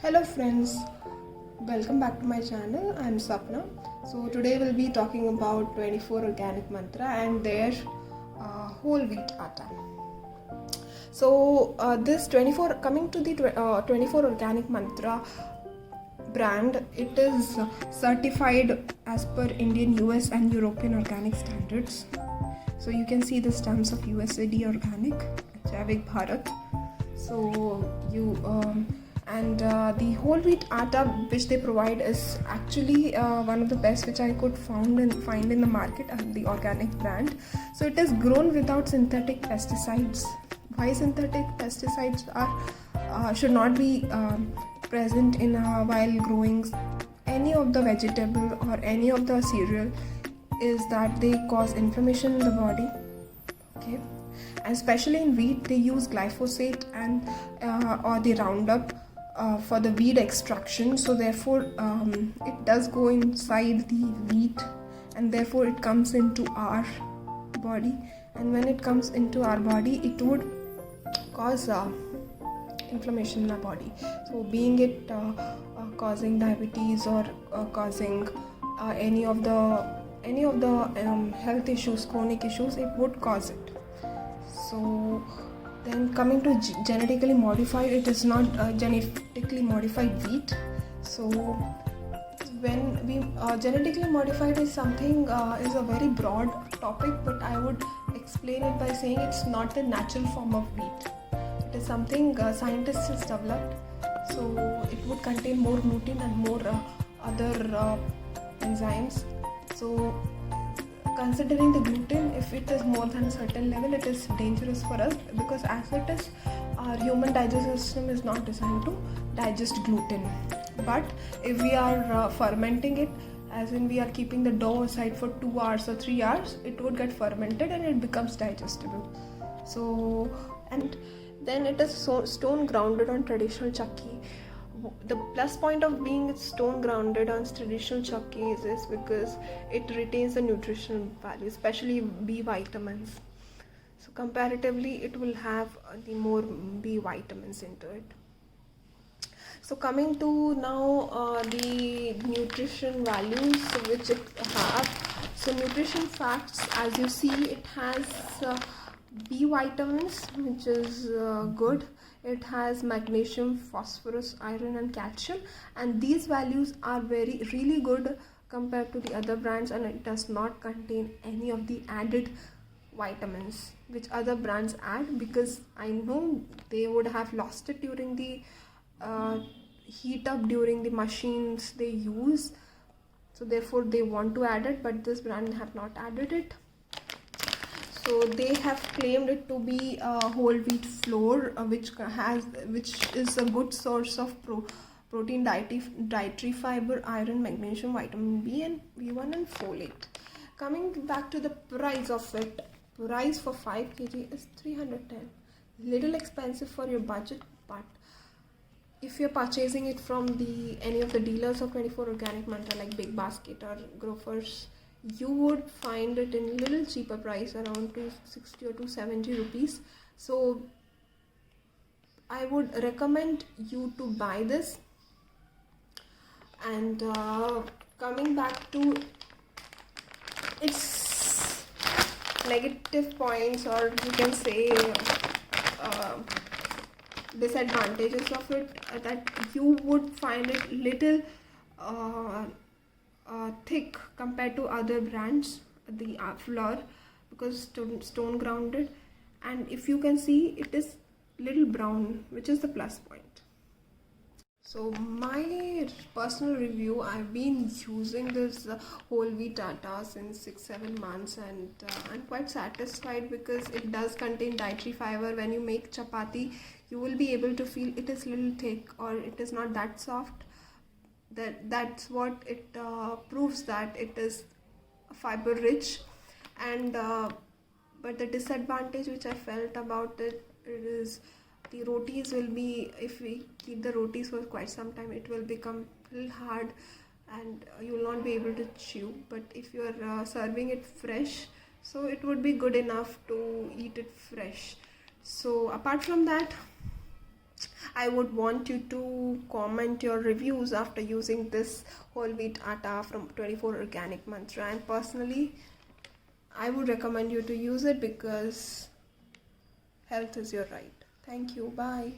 Hello friends, welcome back to my channel. I'm Sapna. So today we'll be talking about 24 Organic Mantra and their whole wheat atta. So this 24 coming to the 24 Organic Mantra brand, it is certified as per Indian, US and European organic standards. So you can see the stamps of USAID Organic, Javik Bharat. So the whole wheat atta which they provide is actually one of the best which I could find in the market, the organic brand. So it is grown without synthetic pesticides. Why synthetic pesticides should not be present in while growing any of the vegetable or any of the cereal is that they cause inflammation in the body. Okay, and especially in wheat they use glyphosate and or the Roundup for the weed extraction. So therefore it does go inside the wheat and therefore it comes into our body, and when it comes into our body it would cause inflammation in our body. So being it causing diabetes or causing any of the health issues, chronic issues, it would cause it. So then coming to genetically modified, it is not genetically modified wheat. So when we genetically modified is something is a very broad topic, but I would explain it by saying it's not the natural form of wheat. It is something scientists has developed. So it would contain more gluten and more other enzymes. So considering the gluten, if it is more than a certain level, it is dangerous for us, because as it is, our human digestive system is not designed to digest gluten. But if we are fermenting it, as in we are keeping the dough aside for 2 hours or 3 hours, it would get fermented and it becomes digestible. So, and then it is stone grounded on traditional chakki. The plus point of being stone grounded on traditional chakki is because it retains the nutritional value, especially B vitamins. So comparatively it will have the more B vitamins into it. So coming to now the nutrition values which it have. So nutrition facts, as you see, it has B vitamins, which is good. It has magnesium, phosphorus, iron and calcium, and these values are really good compared to the other brands, and it does not contain any of the added vitamins which other brands add, because I know they would have lost it during the heat up during the machines they use. So therefore they want to add it, but this brand have not added it. So they have claimed it to be whole wheat flour, which is a good source of protein, dietary fiber, iron, magnesium, vitamin B and B1 and folate. Coming back to the price of it, price for 5 kg is 310. Little expensive for your budget, but if you're purchasing it from any of the dealers of 24 Organic Mantra like Big Basket or Grofers, you would find it in little cheaper price, around 260 or 270 rupees. So I would recommend you to buy this. And coming back to its negative points, or you can say disadvantages of it, that you would find it little thick compared to other brands, the flour, because stone grounded, and if you can see it is little brown, which is the plus point. So my personal review, I've been using this whole wheat atta since 6-7 months, and I'm quite satisfied because it does contain dietary fiber. When you make chapati, you will be able to feel it is little thick or it is not that soft. That's what it proves, that it is fiber rich. And but the disadvantage which I felt about it is the rotis will be, if we keep the rotis for quite some time, it will become a little hard and you will not be able to chew. But if you are serving it fresh, so it would be good enough to eat it fresh. So apart from that, I would want you to comment your reviews after using this whole wheat atta from 24 Organic Mantra, and personally I would recommend you to use it because health is your right. Thank you. Bye.